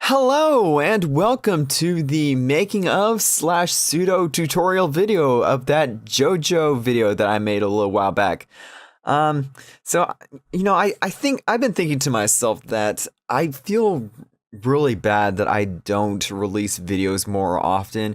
Hello and welcome to the making of slash pseudo tutorial video of that JoJo video that I made a little while back. I think I've been thinking to myself that I feel really bad that I don't release videos more often.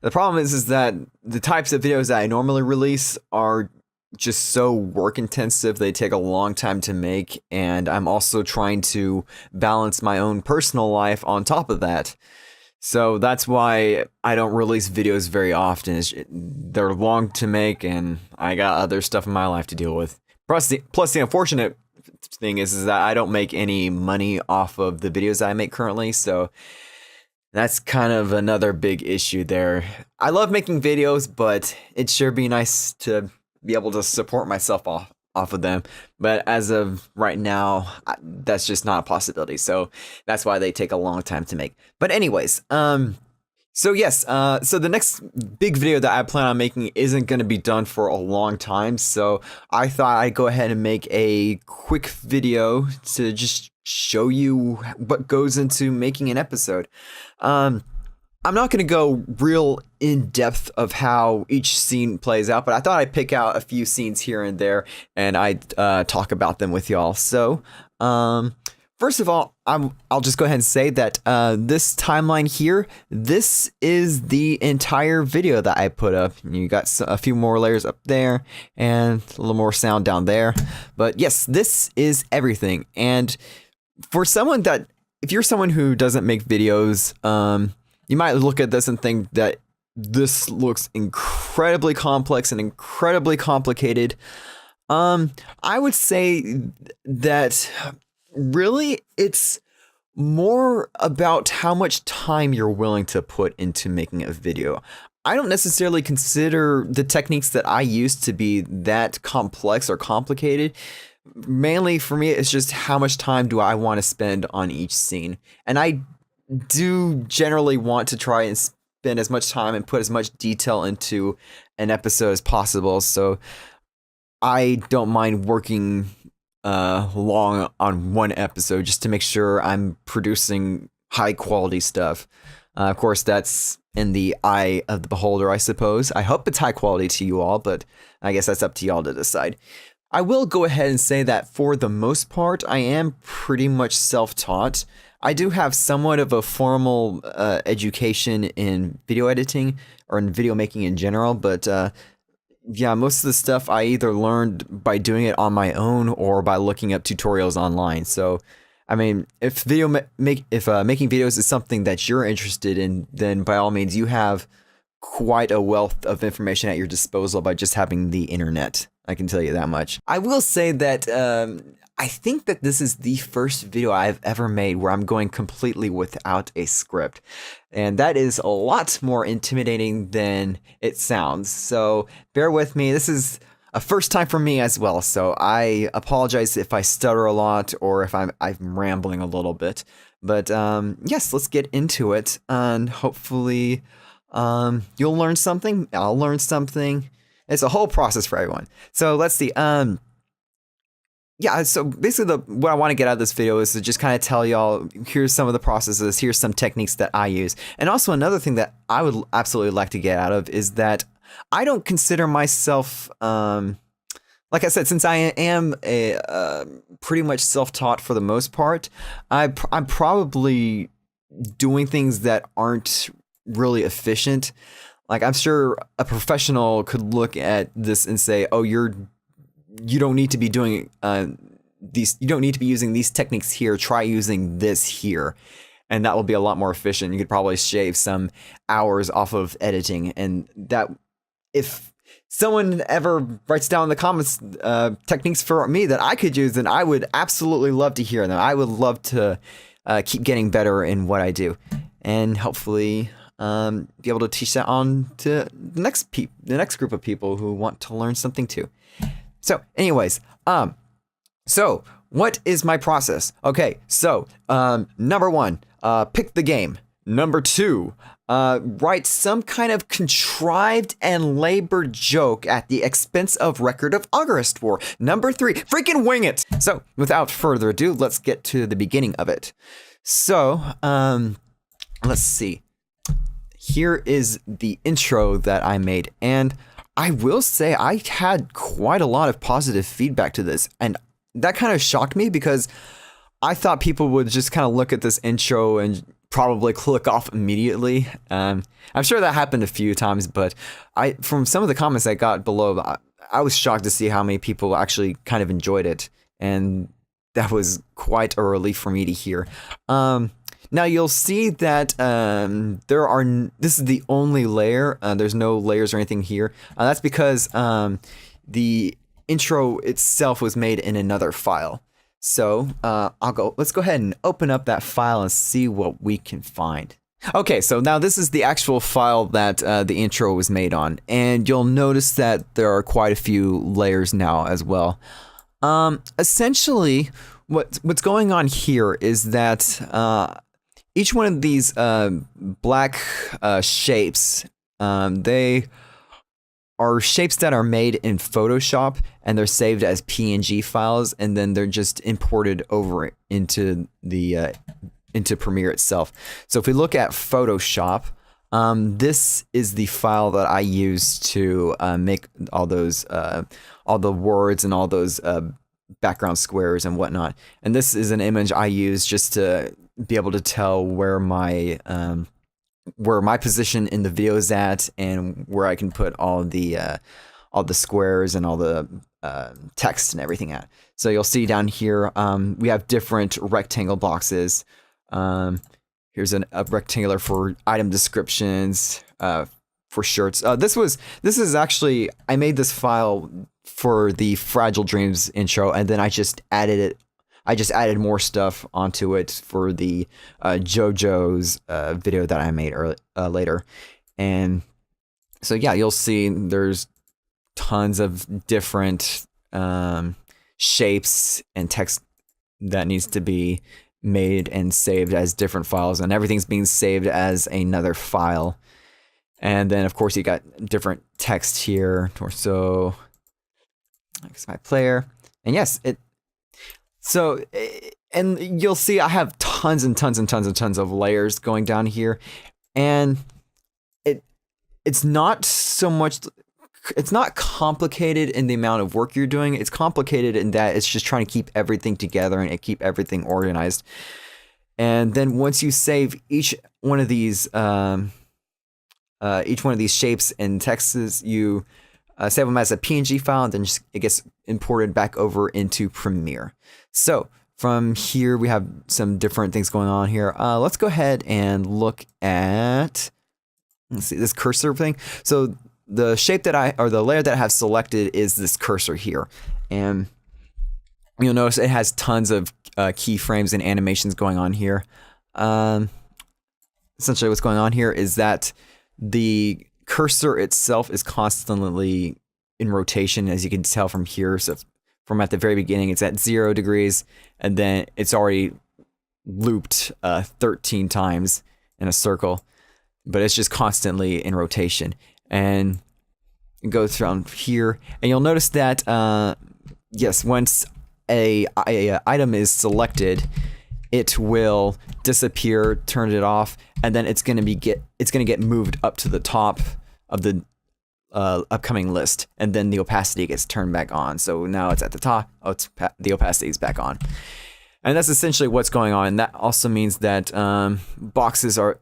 The problem is that the types of videos that I normally release are just so work intensive. They take a long time to make, and I'm also trying to balance my own personal life on top of that. So that's why I don't release videos very often. They're long to make, and I got other stuff in my life to deal with. Plus the unfortunate thing is that I don't make any money off of the videos I make currently, so that's kind of another big issue there. I love making videos, but it'd sure be nice to be able to support myself off of them, but as of right now, that's just not a possibility. So that's why they take a long time to make. But anyways, so the next big video that I plan on making isn't going to be done for a long time. So I thought I'd go ahead and make a quick video to just show you what goes into making an episode. I'm not going to go real in depth of how each scene plays out, but I thought I'd pick out a few scenes here and there and I'd talk about them with y'all. So, first of all, I'll just go ahead and say that this timeline here, this is the entire video that I put up. You got a few more layers up there and a little more sound down there. But yes, this is everything. And for someone if you're someone who doesn't make videos, you might look at this and think that this looks incredibly complex and incredibly complicated. I would say that really it's more about how much time you're willing to put into making a video. I don't necessarily consider the techniques that I use to be that complex or complicated. Mainly for me, it's just how much time do I want to spend on each scene. And I do generally want to try and spend as much time and put as much detail into an episode as possible. So I don't mind working long on one episode just to make sure I'm producing high quality stuff. Of course, that's in the eye of the beholder, I suppose. I hope it's high quality to you all, but I guess that's up to y'all to decide. I will go ahead and say that for the most part, I am pretty much self-taught. I do have somewhat of a formal education in video editing or in video making in general, but most of the stuff I either learned by doing it on my own or by looking up tutorials online. So, I mean, if making videos is something that you're interested in, then by all means, you have quite a wealth of information at your disposal by just having the internet. I can tell you that much. I will say that I think that this is the first video I've ever made where I'm going completely without a script. And that is a lot more intimidating than it sounds. So bear with me. This is a first time for me as well. So I apologize if I stutter a lot or if I'm rambling a little bit. But yes, let's get into it. And hopefully you'll learn something. I'll learn something. It's a whole process for everyone. So let's see. So basically what I want to get out of this video is to just kind of tell y'all, here's some of the processes, here's some techniques that I use. And also another thing that I would absolutely like to get out of is that I don't consider myself, like I said, since I am pretty much self-taught for the most part, I'm probably doing things that aren't really efficient. Like, I'm sure a professional could look at this and say, oh, you don't need to be doing you don't need to be using these techniques here. Try using this here. And that will be a lot more efficient. You could probably shave some hours off of editing. And that, if someone ever writes down in the comments techniques for me that I could use, then I would absolutely love to hear them. I would love to keep getting better in what I do. And hopefully be able to teach that on to the next group of people who want to learn something too. So anyways, so what is my process? Okay, so number one, pick the game. Number two, write some kind of contrived and labored joke at the expense of Record of August War. Number three, freaking wing it. So without further ado, let's get to the beginning of it. So, let's see. Here is the intro that I made, and I will say I had quite a lot of positive feedback to this, and that kind of shocked me because I thought people would just kind of look at this intro and probably click off immediately. I'm sure that happened a few times, but from some of the comments I got below, I was shocked to see how many people actually kind of enjoyed it, and that was quite a relief for me to hear. Now you'll see that this is the only layer. There's no layers or anything here. That's because the intro itself was made in another file. So let's go ahead and open up that file and see what we can find. Okay, so now this is the actual file that the intro was made on, and you'll notice that there are quite a few layers now as well. Essentially, what's going on here is that each one of these black shapes, they are shapes that are made in Photoshop, and they're saved as PNG files, and then they're just imported over into the into Premiere itself. So if we look at Photoshop, this is the file that I use to make all the words and all those background squares and whatnot. And this is an image I use just to be able to tell where my position in the video is at, and where I can put all the squares and all the text and everything at. So you'll see down here we have different rectangle boxes. Here's a rectangular for item descriptions, for shirts. This is actually, I made this file for the Fragile Dreams intro, and then I just added more stuff onto it for the JoJo's video that I made later. And so yeah, you'll see there's tons of different shapes and text that needs to be made and saved as different files, and everything's being saved as another file. And then of course you got different text here, torso, like my player, and yes, and you'll see I have tons and tons and tons and tons of layers going down here, and it's not so much, it's not complicated in the amount of work you're doing. It's complicated in that it's just trying to keep everything together and keep everything organized. And then once you save each one of these shapes and texts, you save them as a PNG file, and then it gets imported back over into Premiere. So from here, we have some different things going on here. Let's go ahead and look at, let's see, this cursor thing. So the shape the layer that I have selected is this cursor here. And you'll notice it has tons of keyframes and animations going on here. Essentially what's going on here is that the cursor itself is constantly in rotation, as you can tell from here. So from at the very beginning, it's at 0 degrees, and then it's already looped 13 times in a circle, but it's just constantly in rotation. And it goes around here, and you'll notice that yes, once a item is selected, it will disappear, turn it off, and then it's gonna get moved up to the top of the upcoming list, and then the opacity gets turned back on. So now it's at the top. The opacity is back on, and that's essentially what's going on. And that also means that boxes are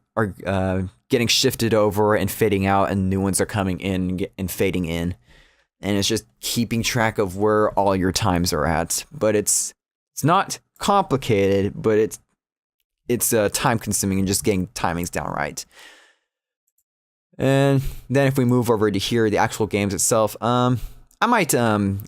getting shifted over and fading out, and new ones are coming in and fading in, and it's just keeping track of where all your times are at. But it's not complicated, but it's time consuming and just getting timings down right. And then if we move over to here, the actual games itself, I might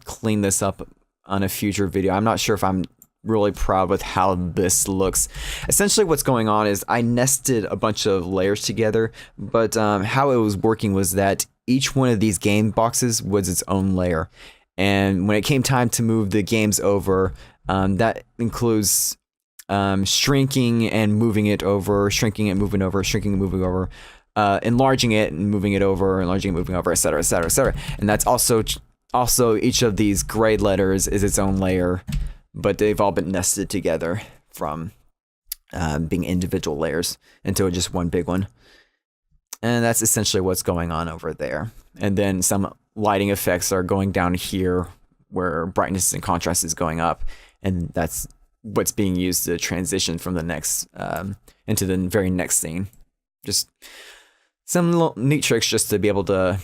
clean this up on a future video. I'm not sure if I'm really proud with how this looks. Essentially what's going on is I nested a bunch of layers together, but how it was working was that each one of these game boxes was its own layer. And when it came time to move the games over, that includes shrinking and moving it over, shrinking and moving over, shrinking and moving over, enlarging it and moving it over, enlarging and moving over, etc., etc., etc. And that's also each of these gray letters is its own layer, but they've all been nested together from being individual layers into just one big one. And that's essentially what's going on over there. And then some lighting effects are going down here where brightness and contrast is going up. And that's what's being used to transition from the next into the very next scene. Just some little neat tricks just to be able to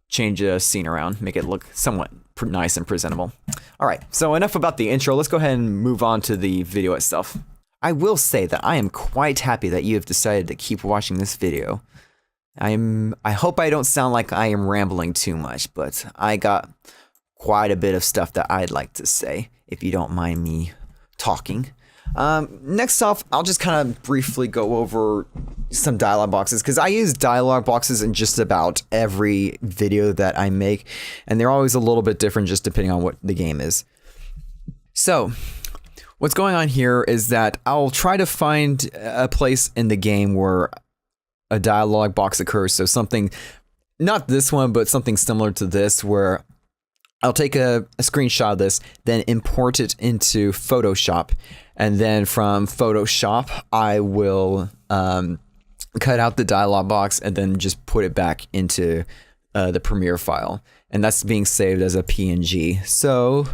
change a scene around, make it look somewhat nice and presentable. All right, so enough about the intro. Let's go ahead and move on to the video itself. I will say that I am quite happy that you have decided to keep watching this video. I hope I don't sound like I am rambling too much, but I got quite a bit of stuff that I'd like to say, if you don't mind me talking. Next off, I'll just kind of briefly go over some dialogue boxes, because I use dialogue boxes in just about every video that I make, and they're always a little bit different just depending on what the game is. So, what's going on here is that I'll try to find a place in the game where a dialogue box occurs. So something, not this one, but something similar to this, where I'll take a screenshot of this, then import it into Photoshop. And then from Photoshop, I will cut out the dialogue box and then just put it back into the Premiere file. And that's being saved as a PNG. So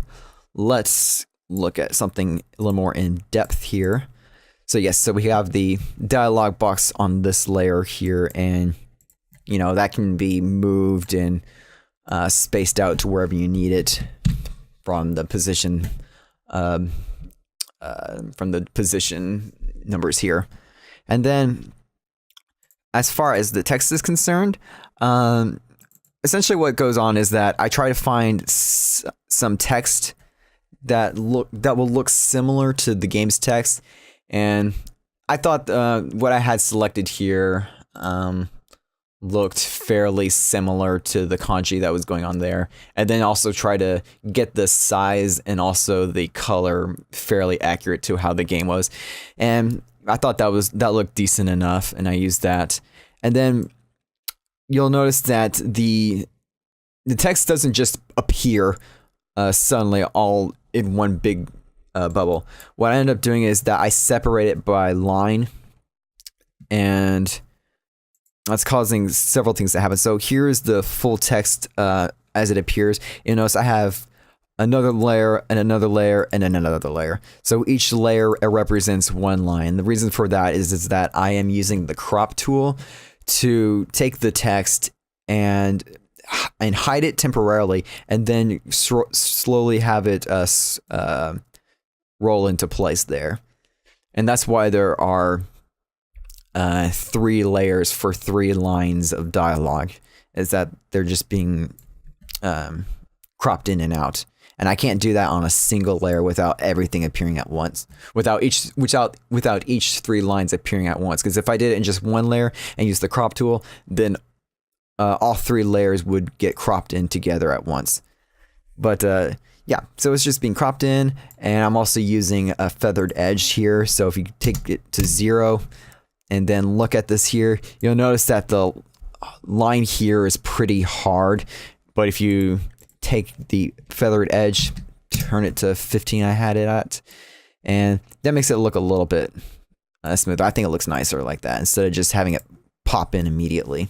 let's look at something a little more in depth here. So yes, so we have the dialogue box on this layer here, and you know that can be moved and spaced out to wherever you need it from the position numbers here. And then as far as the text is concerned, essentially what goes on is that I try to find some text that will look similar to the game's text. And I thought what I had selected here looked fairly similar to the kanji that was going on there. And then also try to get the size and also the color fairly accurate to how the game was. And I thought that looked decent enough, and I used that. And then you'll notice that the text doesn't just appear suddenly all in one big bubble. What I end up doing is that I separate it by line, and that's causing several things to happen. So here's the full text as it appears. You notice I have another layer and another layer and then another layer. So each layer represents one line. The reason for that is that I am using the crop tool to take the text and hide it temporarily, and then slowly have it roll into place there. And that's why there are 3 layers for 3 lines of dialogue, is that they're just being cropped in and out. And I can't do that on a single layer without everything appearing at once, without each 3 lines appearing at once. Because if I did it in just one layer and use the crop tool, then all 3 layers would get cropped in together at once. But yeah, so it's just being cropped in, and I'm also using a feathered edge here. So if you take it to 0 and then look at this here, you'll notice that the line here is pretty hard. But if you take the feathered edge, turn it to 15, I had it at, and that makes it look a little bit smoother. I think it looks nicer like that, instead of just having it pop in immediately.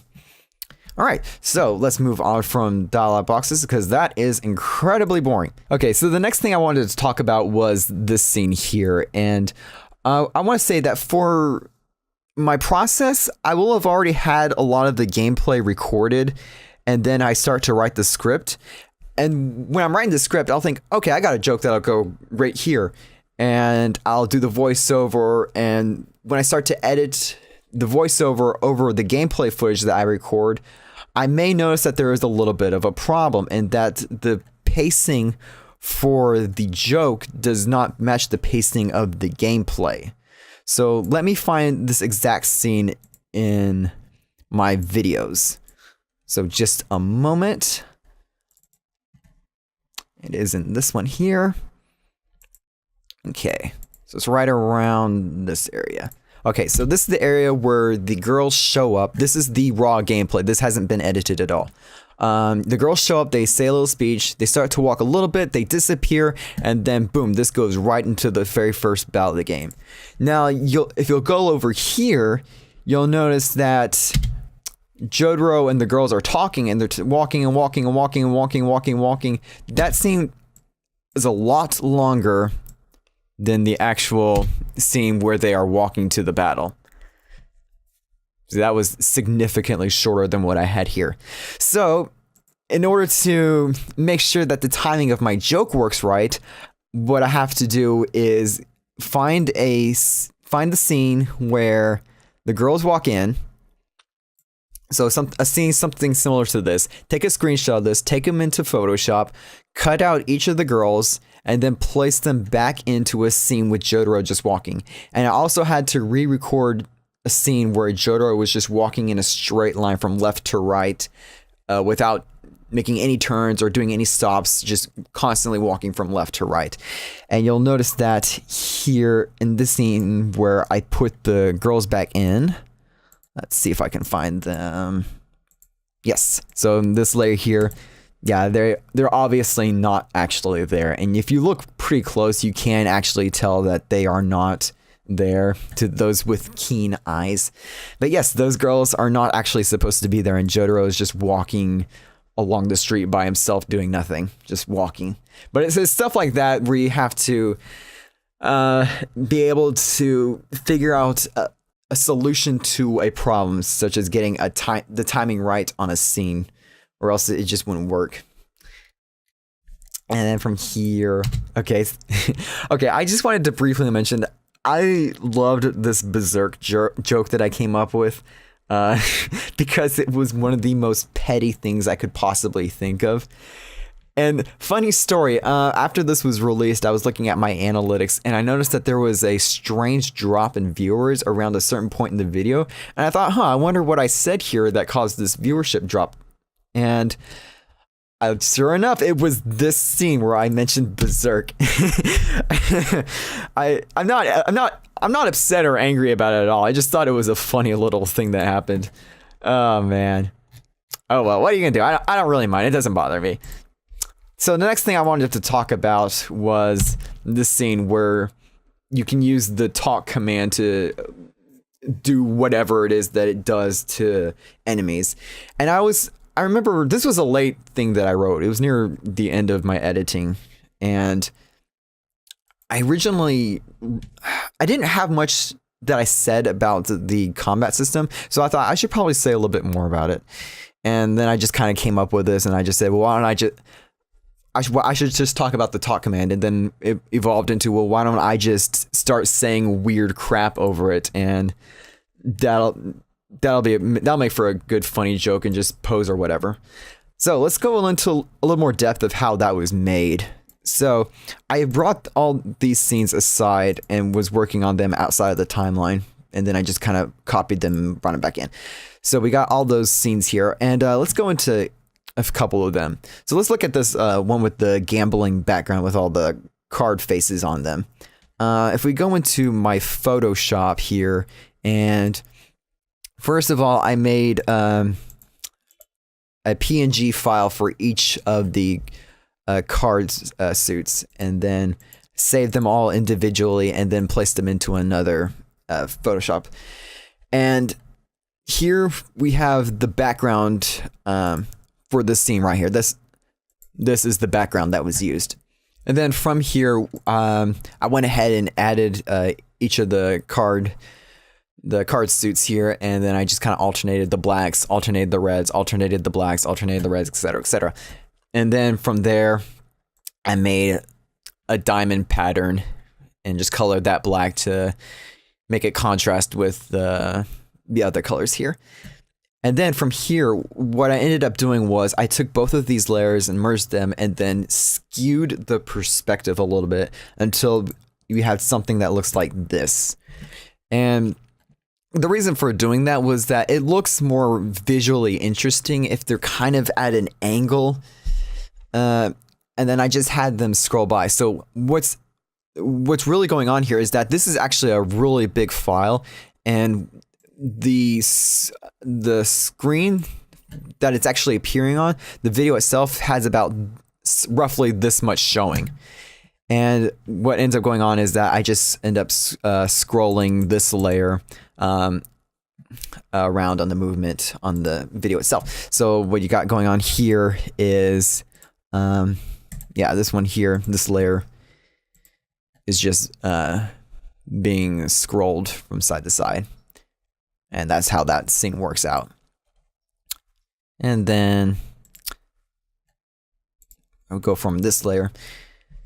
All right, so let's move on from dialogue boxes, because that is incredibly boring. Okay, so the next thing I wanted to talk about was this scene here. And I want to say that for my process, I will have already had a lot of the gameplay recorded, and then I start to write the script. And when I'm writing the script, I'll think, okay, I got a joke that'll go right here. And I'll do the voiceover, and when I start to edit the voiceover over the gameplay footage that I record, I may notice that there is a little bit of a problem, and that the pacing for the joke does not match the pacing of the gameplay. So let me find this exact scene in my videos. So just a moment. It is in this one here. Okay, so it's right around this area. Okay, so this is the area where the girls show up. This is the raw gameplay. This hasn't been edited at all. The girls show up, they say a little speech, they start to walk a little bit, they disappear, and then boom, this goes right into the very first battle of the game. Now, if you'll go over here, you'll notice that Jotaro and the girls are talking, and they're walking and walking and walking and walking. That scene is a lot longer than the actual scene where they are walking to the battle. So that was significantly shorter than what I had here. So, in order to make sure that the timing of my joke works right, what I have to do is find the scene where the girls walk in. So a scene something similar to this. Take a screenshot of this, take them into Photoshop, cut out each of the girls, and then place them back into a scene with Jotaro just walking. And I also had to re-record a scene where Jotaro was just walking in a straight line from left to right without making any turns or doing any stops, just constantly walking from left to right. And you'll notice that here in this scene where I put the girls back in, let's see if I can find them. Yes, so in this layer here, yeah, they're obviously not actually there. And if you look pretty close, you can actually tell that they are not there to those with keen eyes. But yes, those girls are not actually supposed to be there, and Jotaro is just walking along the street by himself doing nothing, just walking. But it's stuff like that where you have to be able to figure out a solution to a problem, such as getting the timing right on a scene, or else it just wouldn't work. And then from here, okay, I just wanted to briefly mention that I loved this Berserk joke that I came up with because it was one of the most petty things I could possibly think of. And funny story, after this was released, I was looking at my analytics and I noticed that there was a strange drop in viewers around a certain point in the video. And I thought, I wonder what I said here that caused this viewership drop. And sure enough, it was this scene where I mentioned Berserk. I'm not upset or angry about it at all. I just thought it was a funny little thing that happened. Oh man. Oh well, what are you gonna do? I don't really mind. It doesn't bother me. So the next thing I wanted to talk about was this scene where you can use the talk command to do whatever it is that it does to enemies. And I remember this was a late thing that I wrote. It was near the end of my editing. And I didn't have much that I said about the combat system. So I thought I should probably say a little bit more about it. And then I just kind of came up with this and I just said, well, why don't I should just talk about the talk command. And then it evolved into, well, why don't I just start saying weird crap over it, and that'll make for a good funny joke and just pose or whatever. So let's go into a little more depth of how that was made. So I brought all these scenes aside and was working on them outside of the timeline, and then I just kind of copied them and brought them back in. So we got all those scenes here, and let's go into a couple of them. So let's look at this one with the gambling background with all the card faces on them. If we go into my Photoshop here, and first of all, I made a PNG file for each of the cards suits, and then saved them all individually, and then placed them into another Photoshop. And here we have the background for this scene right here. This is the background that was used. And then from here, I went ahead and added each of the card suits here, and then I just kind of alternated the blacks, alternated the reds, alternated the blacks, alternated the reds, etc., etc. And then from there, I made a diamond pattern and just colored that black to make it contrast with the other colors here. And then from here, what I ended up doing was I took both of these layers and merged them, and then skewed the perspective a little bit until you had something that looks like this. And the reason for doing that was that it looks more visually interesting if they're kind of at an angle. And then I just had them scroll by. So what's really going on here is that this is actually a really big file, and the screen that it's actually appearing on, the video itself has about roughly this much showing. And what ends up going on is that I just end up scrolling this layer around on the movement on the video itself. So what you got going on here is, yeah, this one here, this layer is just being scrolled from side to side. And that's how that scene works out. And then I'll go from this layer.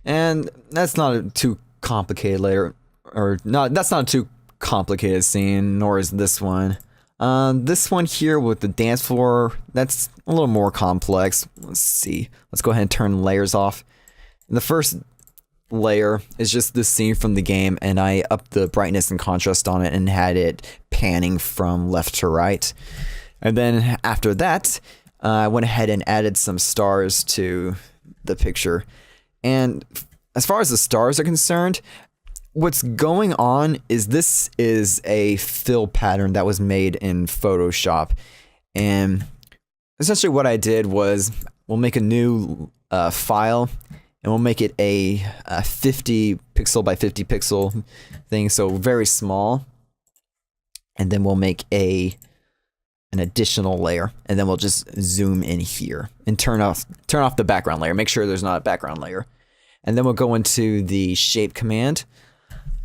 And that's not a too complicated layer, or not, that's not a too complicated scene, nor is this one. This one here with the dance floor, that's a little more complex. Let's see. Let's go ahead and turn layers off. And the first layer is just this scene from the game, and I upped the brightness and contrast on it and had it panning from left to right. And then after that, I went ahead and added some stars to the picture. And as far as the stars are concerned, what's going on is this is a fill pattern that was made in Photoshop. And essentially what I did was we'll make a new file, and we'll make it a 50 pixel by 50 pixel thing, so very small. And then we'll make an additional layer, and then we'll just zoom in here and turn off the background layer. Make sure there's not a background layer. And then we'll go into the shape command,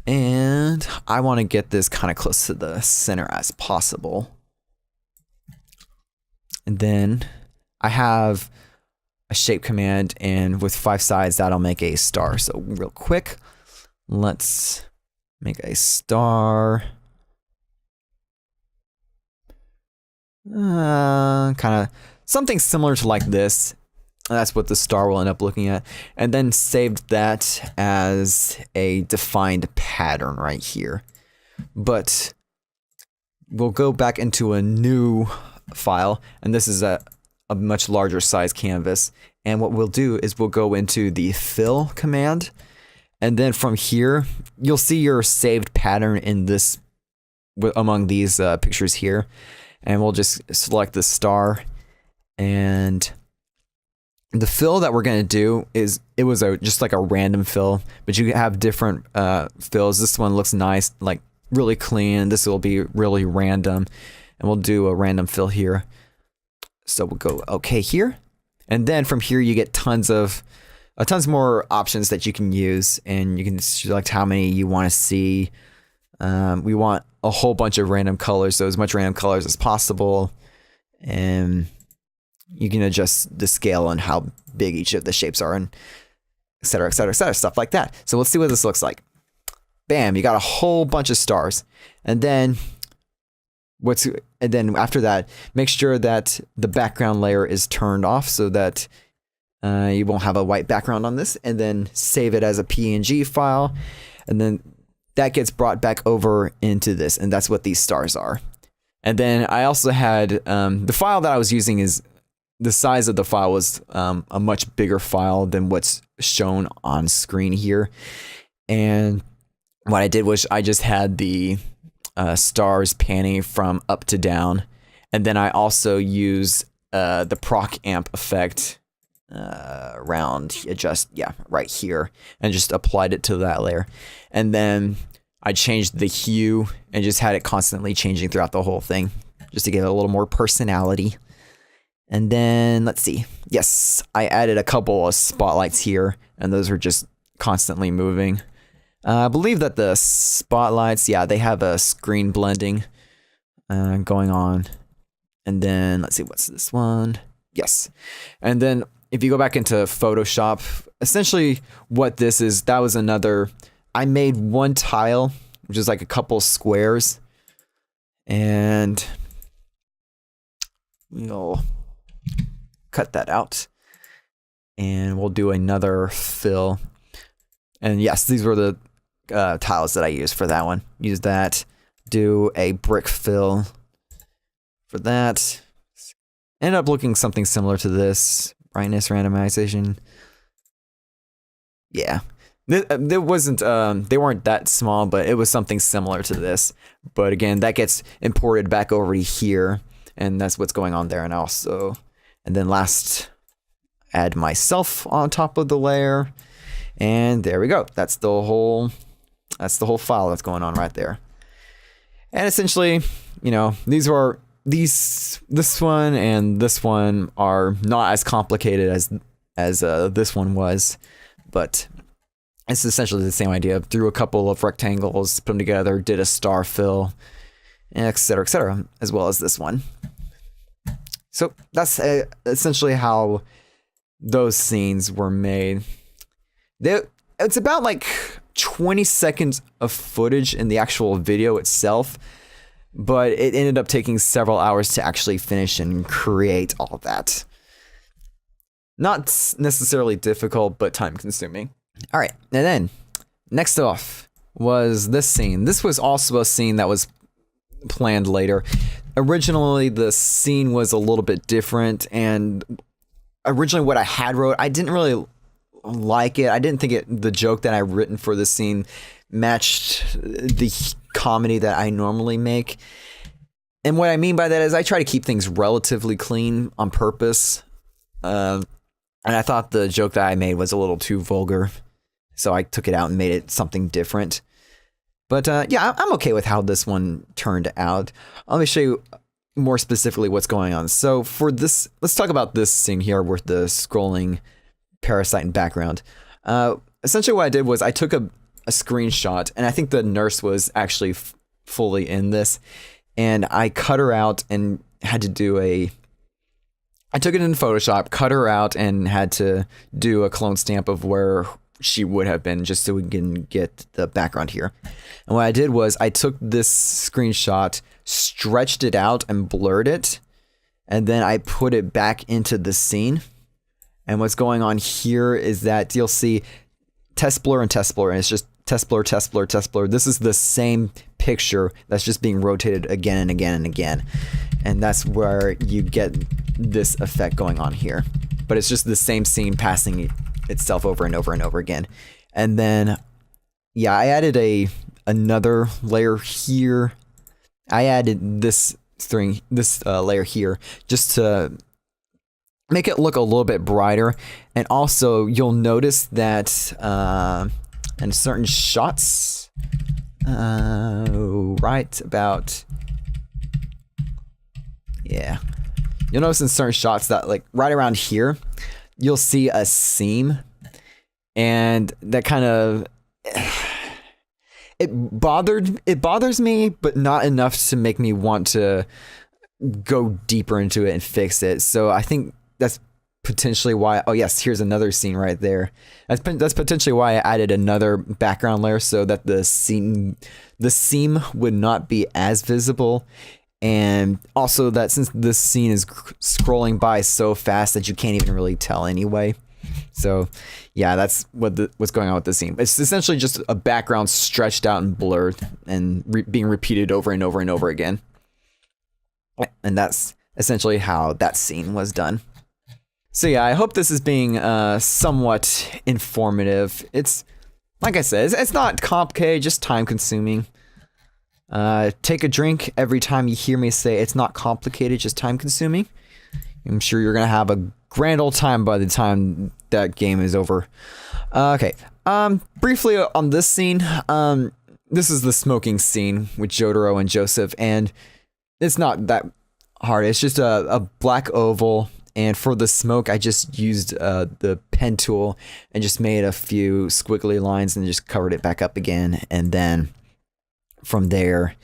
and I want to get this kind of close to the center as possible. And then I have a shape command, and with 5 sides, that'll make a star. So real quick, let's make a star. Kind of something similar to like this. That's what the star will end up looking at. And then saved that as a defined pattern right here. But we'll go back into a new file, and this is a much larger size canvas. And what we'll do is we'll go into the fill command, and then from here you'll see your saved pattern in this among these pictures here. And we'll just select the star, and the fill that we're going to do is, it was just like a random fill, but you have different fills. This one looks nice, like really clean. This will be really random, and we'll do a random fill here. So we'll go okay here, and then from here you get tons more options that you can use, and you can select how many you want to see. We want a whole bunch of random colors, so as much random colors as possible, and you can adjust the scale on how big each of the shapes are, and et cetera, stuff like that. So let's see what this looks like. Bam, you got a whole bunch of stars. And then after that, make sure that the background layer is turned off so that you won't have a white background on this, and then save it as a PNG file, and then that gets brought back over into this, and that's what these stars are. And then I also had the file that I was using, is the size of the file was a much bigger file than what's shown on screen here. And what I did was I just had the stars panning from up to down, and then I also used the proc amp effect around right here, and just applied it to that layer. And then I changed the hue and just had it constantly changing throughout the whole thing, just to give it a little more personality. And then let's see. Yes, I added a couple of spotlights here, and those are just constantly moving. I believe that the spotlights, yeah, they have a screen blending going on. And then let's see, what's this one? Yes. And then if you go back into Photoshop, essentially what this is, that was another, I made one tile, which is like a couple squares, and we'll cut that out, and we'll do another fill. And yes, these were the tiles that I used for that one. Use that, do a brick fill for that. Ended up looking something similar to this. Brightness randomization. Yeah. There wasn't, they weren't that small, but it was something similar to this. But again, that gets imported back over to here. and that's what's going on there. And then last, add myself on top of the layer, and there we go. That's the whole file that's going on right there. And essentially, you know, this one and this one are not as complicated as this one was, but it's essentially the same idea. Drew a couple of rectangles, put them together, did a star fill, etc., as well as this one. So that's essentially how those scenes were made. It's about like 20 seconds of footage in the actual video itself, but it ended up taking several hours to actually finish and create all that. Not necessarily difficult, but time consuming. All right, and then next off was this scene. This was also a scene that was planned later. Originally, the scene was a little bit different, and originally what I had wrote, I didn't really like it. I didn't think the joke that I written for this scene matched the comedy that I normally make. And what I mean by that is I try to keep things relatively clean on purpose. And I thought the joke that I made was a little too vulgar, so I took it out and made it something different. But yeah, I'm okay with how this one turned out. Let me show you more specifically what's going on. So for this, let's talk about this scene here with the scrolling parasite in background. Essentially what I did was I took a screenshot, and I think the nurse was actually fully in this, and I cut her out and had to do I took it in Photoshop, cut her out, and had to do a clone stamp of where she would have been, just so we can get the background here. And what I did was I took this screenshot, stretched it out and blurred it, and then I put it back into the scene. And what's going on here is that you'll see test blur, and it's just test blur, test blur, test blur. This is the same picture that's just being rotated again and again and again. And that's where you get this effect going on here. But it's just the same scene passing itself over and over and over again. And then, yeah, I added another layer here. I added this layer here just to make it look a little bit brighter. And also you'll notice that in certain shots, right about, yeah, you'll notice in certain shots that like right around here, you'll see a seam, and that kind of, it bothers me, but not enough to make me want to go deeper into it and fix it. So I think that's potentially why, oh yes, here's another scene right there. That's potentially why I added another background layer, so that the seam would not be as visible. And also that since this scene is scrolling by so fast that you can't even really tell anyway. So yeah, that's what's going on with the scene. It's essentially just a background stretched out and blurred and being repeated over and over and over again. And that's essentially how that scene was done. So yeah, I hope this is being somewhat informative. It's, like I said, it's not complicated, just time consuming. Take a drink every time you hear me say it's not complicated, just time consuming. I'm sure you're gonna have a grand old time by the time that game is over. Okay, briefly on this scene, this is the smoking scene with Jotaro and Joseph, and it's not that hard. It's just a black oval, and for the smoke, I just used the pen tool and just made a few squiggly lines and just covered it back up again, and then from there,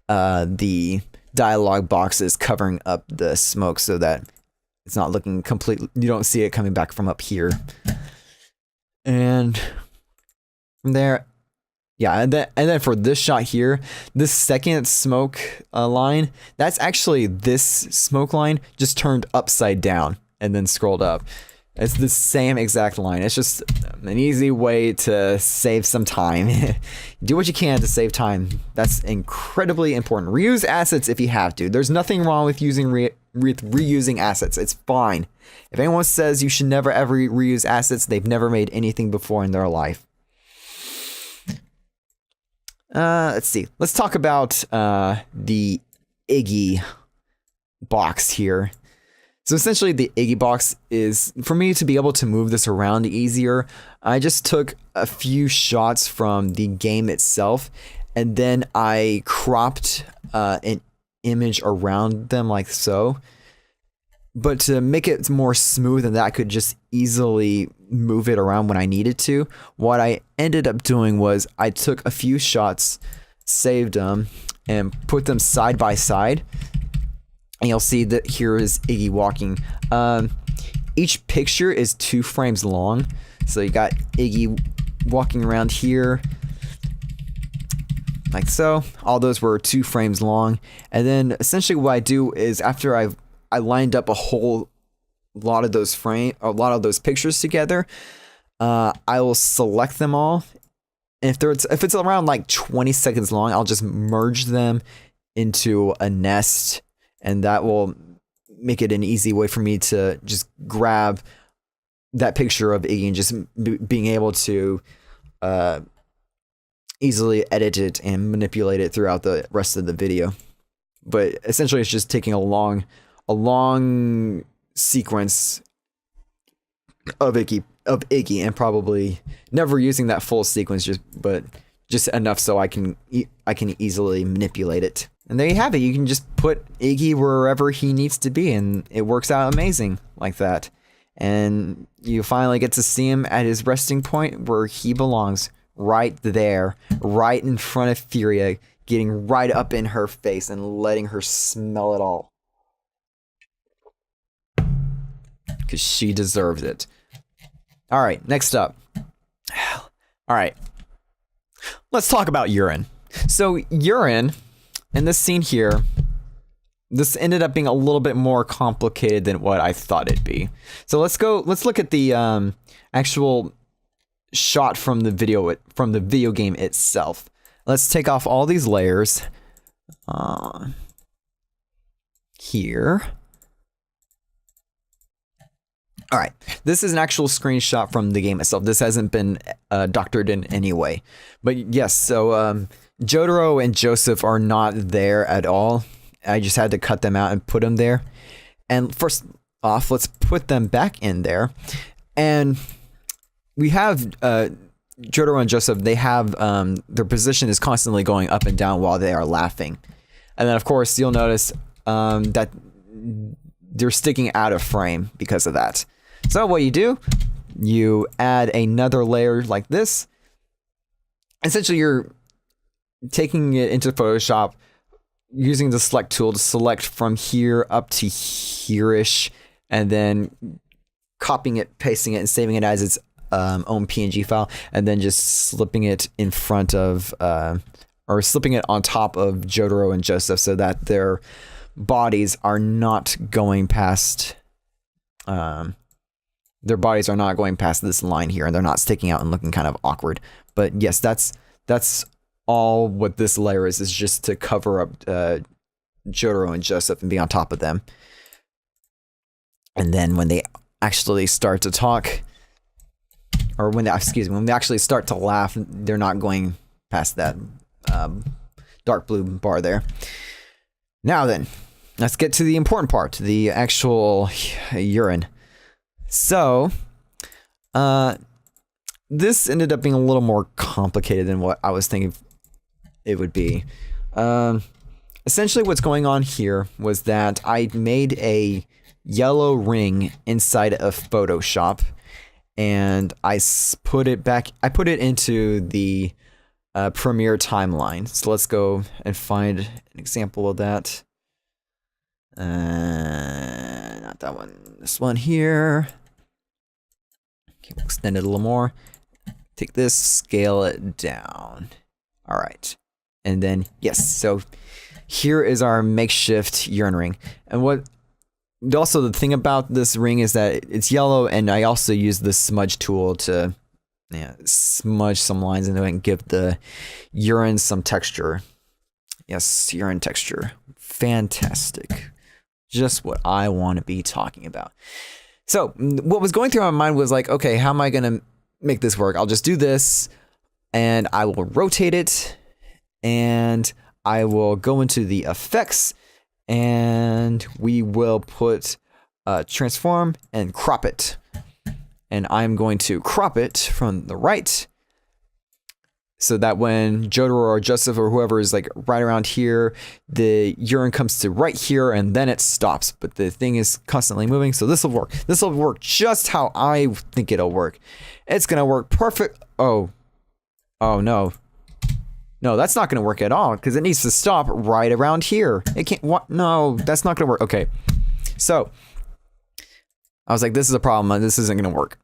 the dialogue box is covering up the smoke so that it's not looking completely, you don't see it coming back from up here. And from there, yeah, and then for this shot here, this second smoke line, that's actually this smoke line just turned upside down and then scrolled up. It's the same exact line. It's just an easy way to save some time. Do what you can to save time. That's incredibly important. Reuse assets if you have to. There's nothing wrong with reusing assets. It's fine. If anyone says you should never ever reuse assets, they've never made anything before in their life. Let's see. Let's talk about the Iggy box here. So essentially the Iggy box is, for me to be able to move this around easier, I just took a few shots from the game itself, and then I cropped an image around them like so. But to make it more smooth and that I could just easily move it around when I needed to, what I ended up doing was I took a few shots, saved them, and put them side by side. And you'll see that here is Iggy walking. Each picture is 2 frames long. So you got Iggy walking around here, like so. All those were 2 frames long. And then essentially what I do is after I lined up a whole lot of those pictures together, I will select them all. And if it's around like 20 seconds long, I'll just merge them into a nest. And that will make it an easy way for me to just grab that picture of Iggy and just being able to easily edit it and manipulate it throughout the rest of the video. But essentially, it's just taking a long sequence of Iggy and probably never using that full sequence, but just enough so I can easily manipulate it. And there you have it. You can just put Iggy wherever he needs to be, and it works out amazing like that. And you finally get to see him at his resting point where he belongs, right there, right in front of Furia, getting right up in her face and letting her smell it all. Because she deserves it. All right, next up. All right. Let's talk about urine. So urine, in this scene here, this ended up being a little bit more complicated than what I thought it'd be. So let's look at the actual shot from the video game itself. Let's take off all these layers here. All right, this is an actual screenshot from the game itself. This hasn't been doctored in any way. But yes, so Jotaro and Joseph are not there at all. I just had to cut them out and put them there. And first off, let's put them back in there. And we have Jotaro and Joseph, they have their position is constantly going up and down while they are laughing. And then of course, you'll notice that they're sticking out of frame because of that. So what you do, you add another layer like this. Essentially, you're taking it into Photoshop, using the select tool to select from here up to here-ish, and then copying it, pasting it, and saving it as its own PNG file, and then just slipping it in front of, or slipping it on top of Jotaro and Joseph so that their bodies are not going past, this line here, and they're not sticking out and looking kind of awkward. But yes, that's all what this layer is just to cover up Jotaro and Joseph and be on top of them. And then when they actually start to talk, or when they actually start to laugh, they're not going past that dark blue bar there. Now then, let's get to the important part, the actual urine. So, this ended up being a little more complicated than what I was thinking it would be. Essentially what's going on here was that I made a yellow ring inside of Photoshop, and I put it into the Premiere timeline. So let's go and find an example of that. Not that one, this one here. Okay, we'll extend it a little more. Take this, scale it down. All right. And then, yes, so here is our makeshift urine ring. And also the thing about this ring is that it's yellow, and I also use the smudge tool to smudge some lines into it and give the urine some texture. Yes, urine texture. Fantastic. Just what I want to be talking about. So what was going through my mind was like, okay, how am I going to make this work? I'll just do this, and I will rotate it, and I will go into the effects, and we will put transform and crop it. And I'm going to crop it from the right so that when Jotaro or Joseph or whoever is like right around here, the urine comes to right here and then it stops. But the thing is constantly moving, so this will work. This will work just how I think it'll work. It's gonna work perfect. Oh no. No, that's not gonna work at all because it needs to stop right around here. It can't, what? No, that's not gonna work. Okay, so I was like, this is a problem. This isn't gonna work.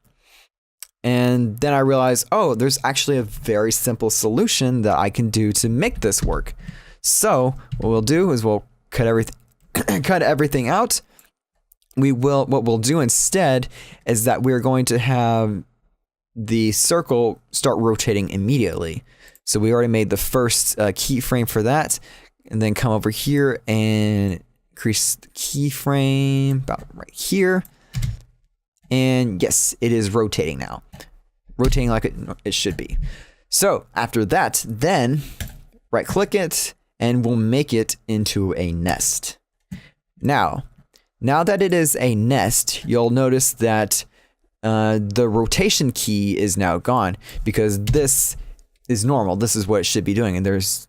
And then I realized, oh, there's actually a very simple solution that I can do to make this work. So what we'll do is we'll cut everything out. What we'll do instead is that we're going to have the circle start rotating immediately. So we already made the first keyframe for that, and then come over here and increase the keyframe about right here. And yes, it is rotating now. Rotating like it should be. So after that, then right click it and we'll make it into a nest. Now that it is a nest, you'll notice that the rotation key is now gone because this is normal. This is what it should be doing, and there's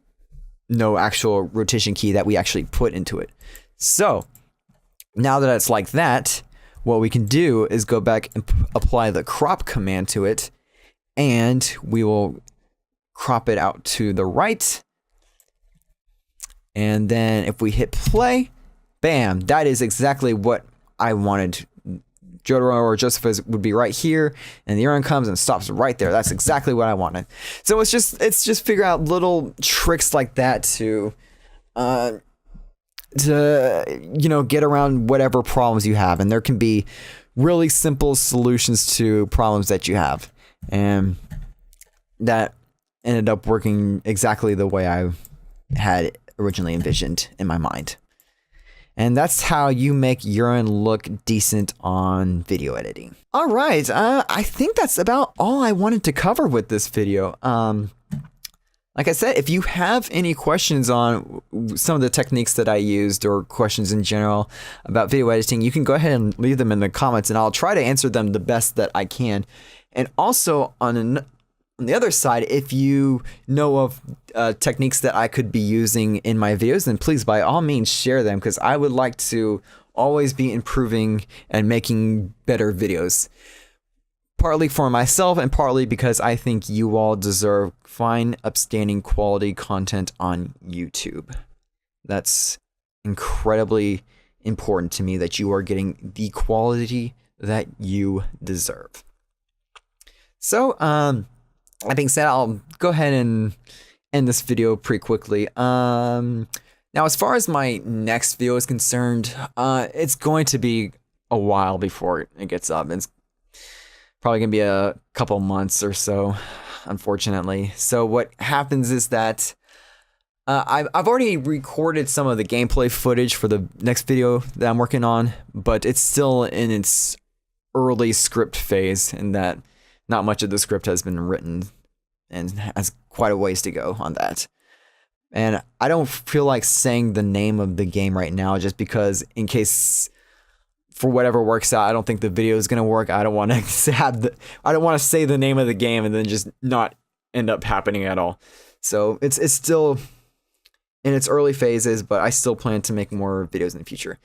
no actual rotation key that we actually put into it. So now that it's like that, what we can do is go back and apply the crop command to it, and we will crop it out to the right. And then if we hit play, bam, that is exactly what I wanted. Jotaro or Joseph would be right here, and the urine comes and stops right there. That's exactly what I wanted. So it's just figure out little tricks like that to get around whatever problems you have. And there can be really simple solutions to problems that you have, and that ended up working exactly the way I had originally envisioned in my mind. And that's how you make urine look decent on video editing. All right, I think that's about all I wanted to cover with this video. Like I said, if you have any questions on some of the techniques that I used or questions in general about video editing, you can go ahead and leave them in the comments and I'll try to answer them the best that I can. And also on the other side, if you know of techniques that I could be using in my videos, then please by all means share them, because I would like to always be improving and making better videos. Partly for myself and partly because I think you all deserve fine, upstanding quality content on YouTube. That's incredibly important to me, that you are getting the quality that you deserve. So, that being said, I'll go ahead and end this video pretty quickly. Now, as far as my next video is concerned, it's going to be a while before it gets up. It's probably going to be a couple months or so, unfortunately. So what happens is that I've already recorded some of the gameplay footage for the next video that I'm working on, but it's still in its early script phase, in that not much of the script has been written and has quite a ways to go on that. And I don't feel like saying the name of the game right now, just because in case for whatever works out, I don't think the video is going to work. I don't want to say the name of the game and then just not end up happening at all. So it's still in its early phases, but I still plan to make more videos in the future.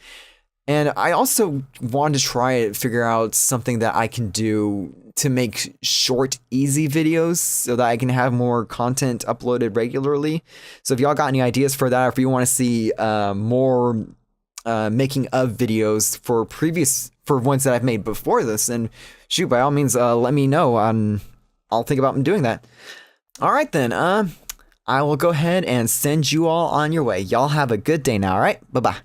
And I also want to try to figure out something that I can do to make short, easy videos so that I can have more content uploaded regularly. So if y'all got any ideas for that, or if you want to see more making of videos for ones that I've made before this, then shoot, by all means, let me know. I'll think about doing that. All right, then. I will go ahead and send you all on your way. Y'all have a good day now, all right? Bye-bye.